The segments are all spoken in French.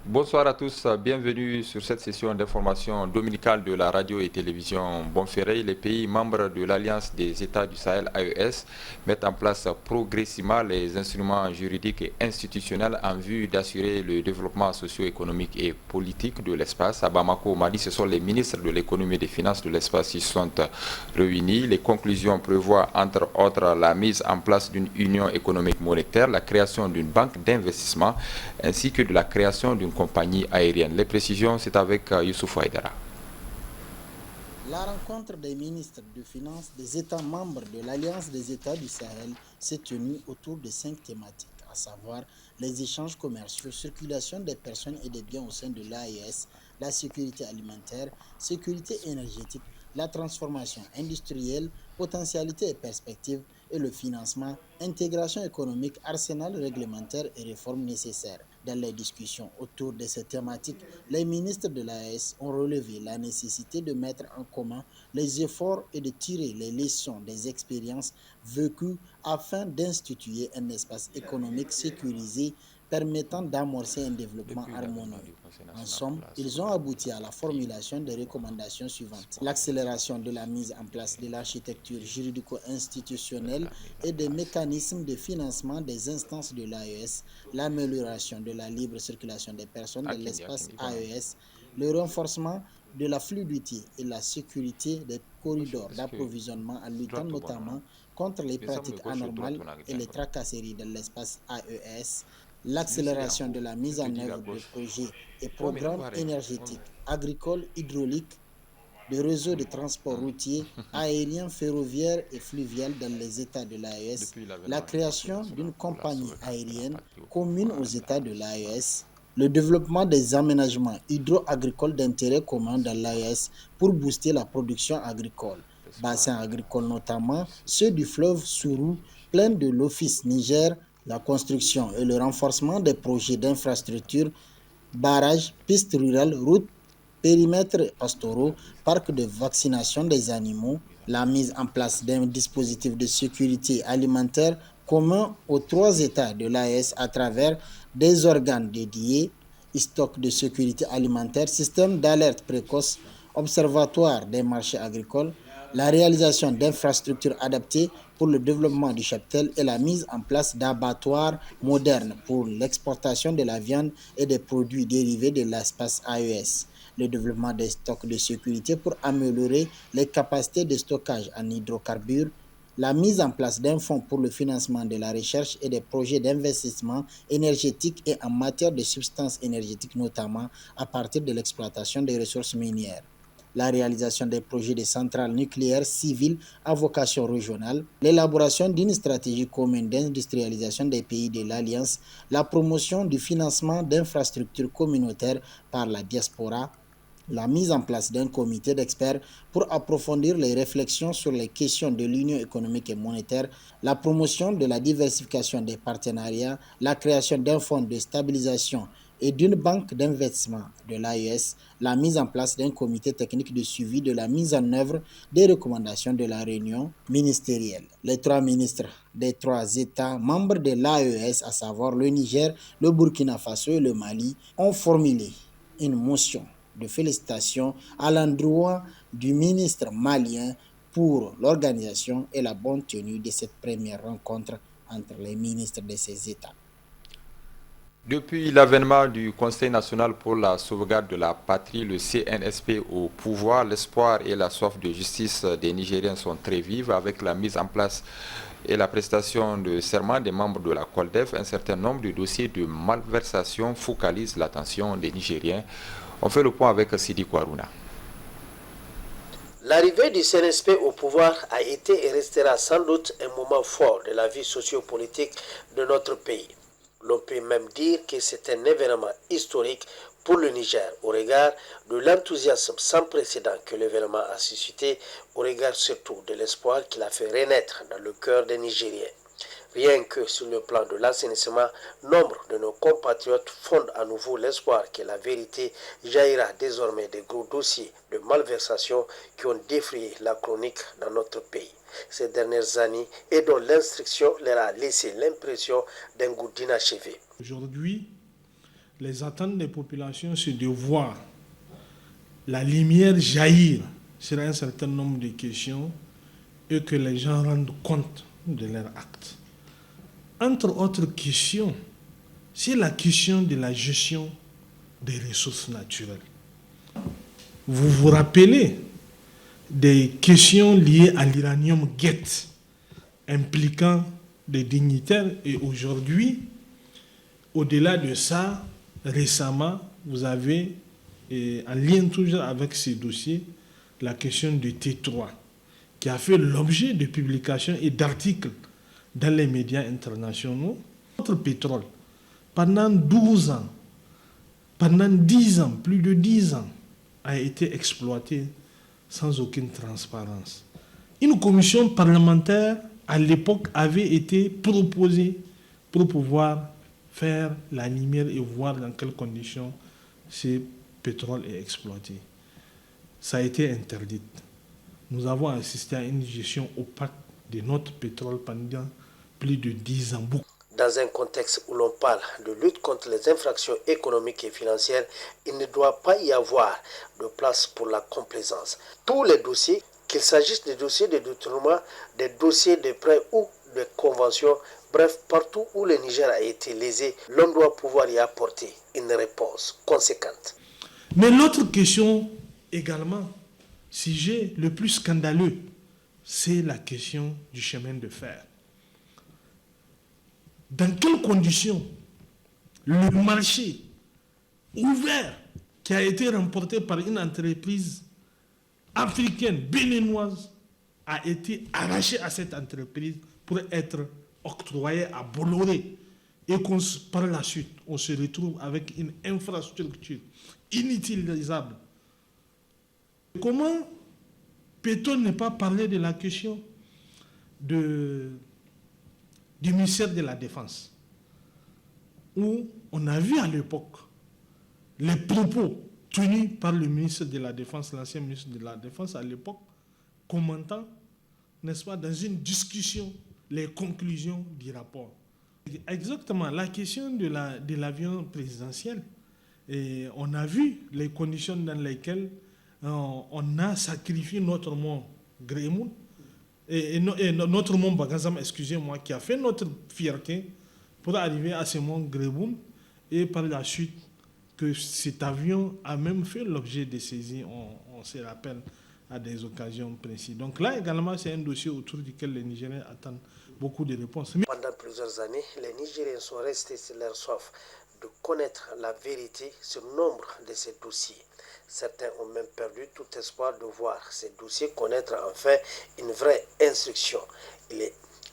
Bonsoir à tous, bienvenue sur cette session d'information dominicale de la radio et télévision Bonferré. Les pays membres de l'Alliance des États du Sahel AES mettent en place progressivement les instruments juridiques et institutionnels en vue d'assurer le développement socio-économique et politique de l'espace. À Bamako, au Mali, ce sont les ministres de l'économie et des finances de l'espace qui sont réunis. Les conclusions prévoient entre autres la mise en place d'une union économique monétaire, la création d'une banque d'investissement ainsi que de la création d'une compagnie aérienne. Les précisions, c'est avec Youssouf Haïdara. La rencontre des ministres de Finances des États membres de l'Alliance des États du Sahel s'est tenue autour de 5 thématiques, à savoir les échanges commerciaux, circulation des personnes et des biens au sein de l'AES, la sécurité alimentaire, sécurité énergétique, la transformation industrielle, potentialité et perspectives, et le financement, intégration économique, arsenal réglementaire et réformes nécessaires. Dans les discussions autour de ces thématiques, les ministres de l'AES ont relevé la nécessité de mettre en commun les efforts et de tirer les leçons des expériences vécues afin d'instituer un espace économique sécurisé permettant d'amorcer un développement Depuis l'avènement harmonieux. du Conseil En national pour somme, la ils ont sauvegarde de abouti la à la patrie, formulation des recommandations suivantes. L'accélération de la mise en place de l'architecture juridico-institutionnelle la mise en et des place. mécanismes de financement des instances de l'AES, l'amélioration de la libre circulation des personnes de l'espace AES, le renforcement de la fluidité et la sécurité des corridors Est-ce que d'approvisionnement en luttant droite ou bon, notamment contre les nous sommes de pratiques gauche ou droite anormales on a et les tracasseries de l'espace AES, Lui, c'est en l'accélération haut. de la Je mise te en dis la œuvre de gauche. projets et Oh, mais on programmes va rien. énergétiques, agricoles, hydrauliques, de réseaux de transport routier, aérien, ferroviaire et fluvial dans les États de l'AES, Depuis la l'avènement du Conseil création national d'une pour la compagnie sauvegarde de la aérienne patrie au commune pouvoir aux de États la de nation. l'AES, le développement des aménagements hydro-agricoles d'intérêt commun dans l'AES pour booster la production agricole, L'espoir bassins de la agricoles Afrique du notamment Sud. ceux du fleuve Sourou, plaine de l'Office Niger, la construction et le renforcement des projets d'infrastructures, barrages, pistes rurales, routes, périmètres pastoraux, parcs de vaccination des animaux, la mise en place d'un dispositif de sécurité alimentaire commun aux 3 États de l'AES à travers des organes dédiés, stock de sécurité alimentaire, système d'alerte précoce, observatoire des marchés agricoles, la réalisation d'infrastructures adaptées pour le développement du cheptel et la mise en place d'abattoirs modernes pour l'exportation de la viande et des produits dérivés de l'espace AES, le développement des stocks de sécurité pour améliorer les capacités de stockage en hydrocarbures, la mise en place d'un fonds pour le financement de la recherche et des projets d'investissement énergétique et en matière de substances énergétiques, notamment à partir de l'exploitation des ressources minières, la réalisation des projets de centrales nucléaires civiles à vocation régionale, l'élaboration d'une stratégie commune d'industrialisation des pays de l'Alliance, la promotion du financement d'infrastructures communautaires par la diaspora, la mise en place d'un comité d'experts pour approfondir les réflexions sur les questions de l'union économique et monétaire, la promotion de la diversification des partenariats, la création d'un fonds de stabilisation et d'une banque d'investissement de l'AES, la mise en place d'un comité technique de suivi de la mise en œuvre des recommandations de la réunion ministérielle. Les 3 ministres des 3 États membres de l'AES, à savoir le Niger, le Burkina Faso et le Mali, ont formulé une motion de félicitations à l'endroit du ministre malien pour l'organisation et la bonne tenue de cette première rencontre entre les ministres de ces États. Depuis l'avènement du Conseil national pour la sauvegarde de la patrie, le CNSP au pouvoir, l'espoir et la soif de justice des Nigériens sont très vives avec la mise en place et la prestation de serment des membres de la COLDEF. Un certain nombre de dossiers de malversation focalisent l'attention des Nigériens. On fait le point avec Sidi Kouarouna. L'arrivée du CNSP au pouvoir a été et restera sans doute un moment fort de la vie sociopolitique de notre pays. L'on peut même dire que c'est un événement historique pour le Niger au regard de l'enthousiasme sans précédent que l'événement a suscité, au regard surtout de l'espoir qu'il a fait renaître dans le cœur des Nigériens. Rien que sur le plan de l'assainissement, nombre de nos compatriotes fondent à nouveau l'espoir que la vérité jaillira désormais des gros dossiers de malversation qui ont défrayé la chronique dans notre pays ces dernières années et dont l'instruction leur a laissé l'impression d'un goût d'inachevé. Aujourd'hui, les attentes des populations, c'est de voir la lumière jaillir sur un certain nombre de questions et que les gens rendent compte de leurs actes. Entre autres questions, c'est la question de la gestion des ressources naturelles. Vous vous rappelez des questions liées à l'uranium gate impliquant des dignitaires et aujourd'hui, au-delà de ça, récemment, vous avez, en lien toujours avec ces dossiers, la question du T3 qui a fait l'objet de publications et d'articles dans les médias internationaux. Notre pétrole, pendant 12 ans, pendant 10 ans, plus de 10 ans, a été exploité sans aucune transparence. Une commission parlementaire, à l'époque, avait été proposée pour pouvoir faire la lumière et voir dans quelles conditions ce pétrole est exploité. Ça a été interdit. Nous avons assisté à une gestion opaque de notre pétrole pendant plus de 10 ans. Dans un contexte où l'on parle de lutte contre les infractions économiques et financières, il ne doit pas y avoir de place pour la complaisance. Tous les dossiers, qu'il s'agisse des dossiers de détournement, des dossiers de prêts ou de conventions, bref, partout où le Niger a été lésé, l'on doit pouvoir y apporter une réponse conséquente. Mais l'autre question également, sujet le plus scandaleux, c'est la question du chemin de fer. Dans quelles conditions le marché ouvert qui a été remporté par une entreprise africaine, béninoise, a été arraché à cette entreprise pour être octroyé à Bolloré et par la suite, on se retrouve avec une infrastructure inutilisable. Comment peut-on ne pas parler de la question du ministère de la Défense, où on a vu à l'époque les propos tenus par le ministre de la Défense, l'ancien ministre de la Défense à l'époque, commentant, n'est-ce pas, dans une discussion, les conclusions du rapport. Exactement, la question de l'avion présidentiel, et on a vu les conditions dans lesquelles on a sacrifié notre mont Grémoun, et notre mont Bagazam, excusez-moi, qui a fait notre fierté pour arriver à ce mont Grémoun, et par la suite, que cet avion a même fait l'objet de saisies, on se rappelle à des occasions précises. Donc là également, c'est un dossier autour duquel les Nigériens attendent beaucoup de réponses. Pendant plusieurs années, les Nigériens sont restés sur leur soif de connaître la vérité sur nombre de ces dossiers. Certains ont même perdu tout espoir de voir ces dossiers connaître enfin une vraie instruction.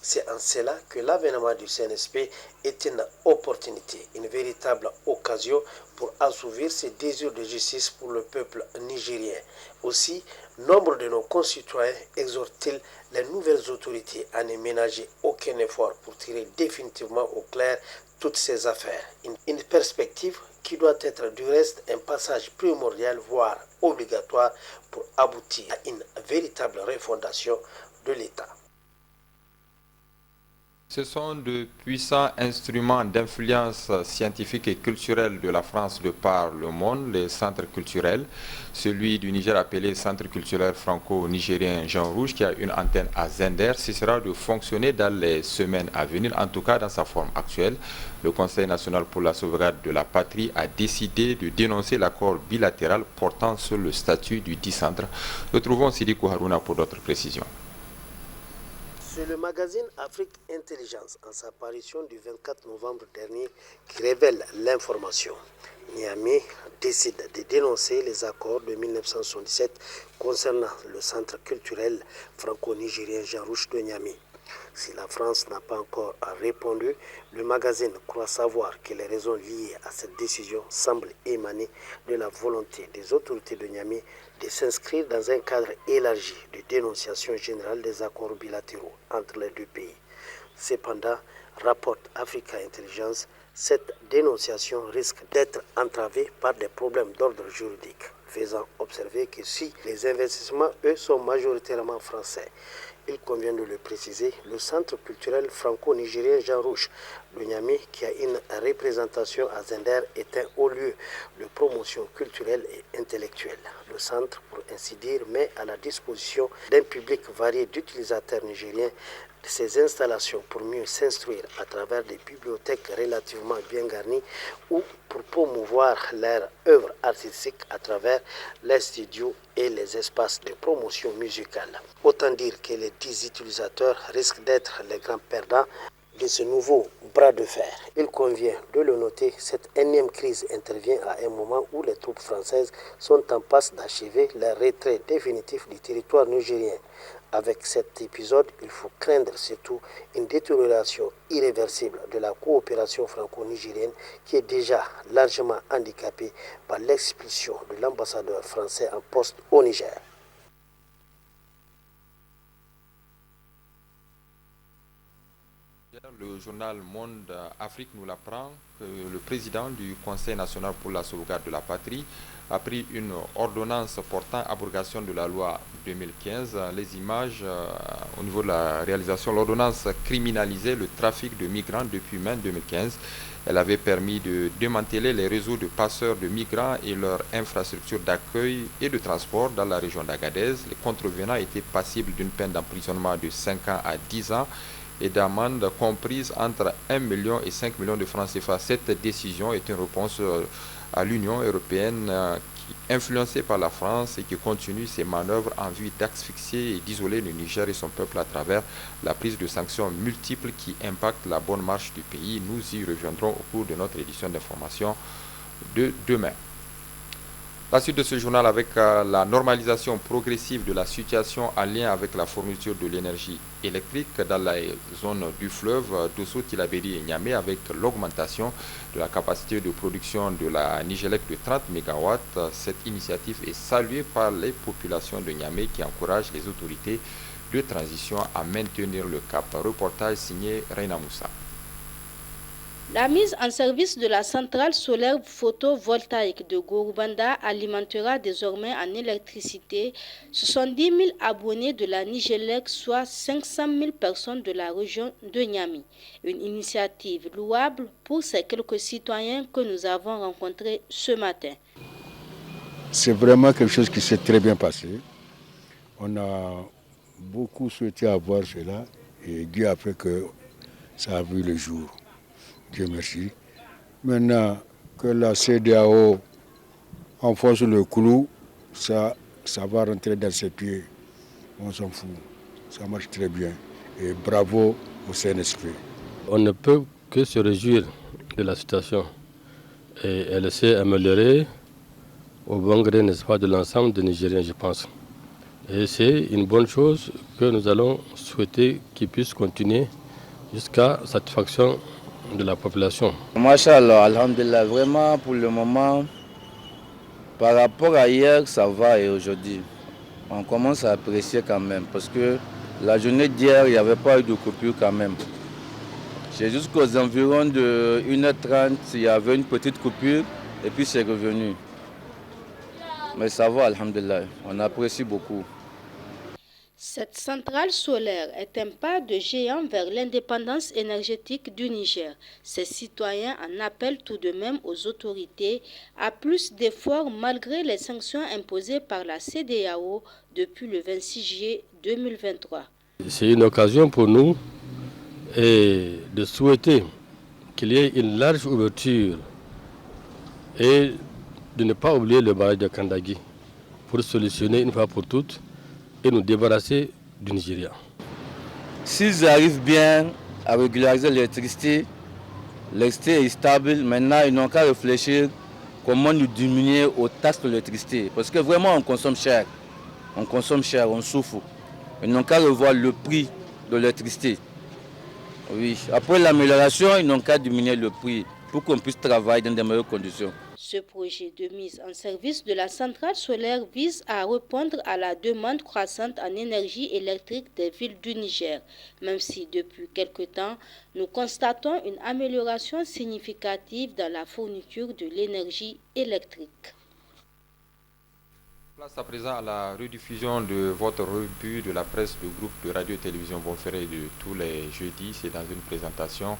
C'est en cela que l'avènement du CNSP est une opportunité, une véritable occasion pour assouvir ses désirs de justice pour le peuple nigérien. Aussi, nombre de nos concitoyens exhortent-ils les nouvelles autorités à ne ménager aucun effort pour tirer définitivement au clair toutes ces affaires. Une perspective qui doit être du reste un passage primordial, voire obligatoire, pour aboutir à une véritable refondation de l'État. Ce sont de puissants instruments d'influence scientifique et culturelle de la France de par le monde, les centres culturels. Celui du Niger appelé Centre culturel franco-nigérien Jean Rouge, qui a une antenne à Zender, cessera de fonctionner dans les semaines à venir, en tout cas dans sa forme actuelle. Le Conseil national pour la sauvegarde de la patrie a décidé de dénoncer l'accord bilatéral portant sur le statut du dit centre. Retrouvons Sidi Kouharouna pour d'autres précisions. C'est le magazine Afrique Intelligence, en sa parution du 24 novembre dernier, qui révèle l'information. Niamey décide de dénoncer les accords de 1977 concernant le centre culturel franco-nigérien Jean Rouge de Niamey. Si la France n'a pas encore répondu, le magazine croit savoir que les raisons liées à cette décision semblent émaner de la volonté des autorités de Niamey de s'inscrire dans un cadre élargi de dénonciation générale des accords bilatéraux entre les deux pays. Cependant, rapporte Africa Intelligence, cette dénonciation risque d'être entravée par des problèmes d'ordre juridique, faisant observer que si les investissements, eux, sont majoritairement français, Il convient de le préciser, le centre culturel franco-nigérien Jean Rouge de Niamey, qui a une représentation à Zender, est un haut lieu de promotion culturelle et intellectuelle. Le centre, pour ainsi dire, met à la disposition d'un public varié d'utilisateurs nigériens ces installations pour mieux s'instruire à travers des bibliothèques relativement bien garnies ou pour promouvoir leurs œuvres artistiques à travers les studios et les espaces de promotion musicale. Autant dire que les 10 utilisateurs risquent d'être les grands perdants de ce nouveau bras de fer. Il convient de le noter, cette énième crise intervient à un moment où les troupes françaises sont en passe d'achever leur retrait définitif du territoire nigérien. Avec cet épisode, il faut craindre surtout une détérioration irréversible de la coopération franco-nigérienne qui est déjà largement handicapée par l'expulsion de l'ambassadeur français en poste au Niger. Le journal Monde Afrique nous l'apprend que le président du Conseil national pour la sauvegarde de la patrie a pris une ordonnance portant abrogation de la loi 2015. Les images au niveau de la réalisation, l'ordonnance criminalisait le trafic de migrants depuis mai 2015. Elle avait permis de démanteler les réseaux de passeurs de migrants et leurs infrastructures d'accueil et de transport dans la région d'Agadez. Les contrevenants étaient passibles d'une peine d'emprisonnement de 5 ans à 10 ans et d'amende comprise entre 1 million et 5 millions de francs CFA. Cette décision est une réponse à l'Union européenne influencée par la France et qui continue ses manœuvres en vue d'asphyxier et d'isoler le Niger et son peuple à travers la prise de sanctions multiples qui impactent la bonne marche du pays. Nous y reviendrons au cours de notre édition d'information de demain. La suite de ce journal avec la normalisation progressive de la situation en lien avec la fourniture de l'énergie électrique dans la zone du fleuve Dosso, Tillabéri et Niamey, avec l'augmentation de la capacité de production de la Nigélec de 30 MW. Cette initiative est saluée par les populations de Niamey qui encouragent les autorités de transition à maintenir le cap. Reportage signé Reina Moussa. La mise en service de la centrale solaire photovoltaïque de Gorubanda alimentera désormais en électricité 70 000 abonnés de la Nigélec, soit 500 000 personnes de la région de Niamey. Une initiative louable pour ces quelques citoyens que nous avons rencontrés ce matin. C'est vraiment quelque chose qui s'est très bien passé. On a beaucoup souhaité avoir cela et Dieu a fait que ça a vu le jour. Dieu merci. Maintenant que la CEDEAO enfonce le clou, ça va rentrer dans ses pieds. On s'en fout. Ça marche très bien. Et bravo au CNSP. On ne peut que se réjouir de la situation. Et elle s'est améliorée au bon gré, n'est-ce pas, de l'ensemble des Nigériens, je pense. Et c'est une bonne chose que nous allons souhaiter qu'il puisse continuer jusqu'à satisfaction de la population. Machallah, alhamdulillah, vraiment pour le moment, par rapport à hier, ça va et aujourd'hui. On commence à apprécier quand même parce que la journée d'hier, il n'y avait pas eu de coupure quand même. C'est jusqu'aux environs de 1h30, il y avait une petite coupure et puis c'est revenu. Mais ça va, alhamdulillah, on apprécie beaucoup. Cette centrale solaire est un pas de géant vers l'indépendance énergétique du Niger. Ces citoyens en appellent tout de même aux autorités à plus d'efforts malgré les sanctions imposées par la CEDEAO depuis le 26 juillet 2023. C'est une occasion pour nous de souhaiter qu'il y ait une large ouverture et de ne pas oublier le barrage de Kandagui pour solutionner une fois pour toutes et nous débarrasser du Nigeria. S'ils arrivent bien à régulariser l'électricité est stable. Maintenant, ils n'ont qu'à réfléchir comment nous diminuer aux taxes de l'électricité. Parce que vraiment, on consomme cher. On souffre. Ils n'ont qu'à revoir le prix de l'électricité. Oui. Après l'amélioration, ils n'ont qu'à diminuer le prix pour qu'on puisse travailler dans de meilleures conditions. Ce projet de mise en service de la centrale solaire vise à répondre à la demande croissante en énergie électrique des villes du Niger, même si depuis quelque temps, nous constatons une amélioration significative dans la fourniture de l'énergie électrique. Place à présent à la rediffusion de votre revue de la presse du groupe de radio et télévision Bonferré de tous les jeudis. C'est dans une présentation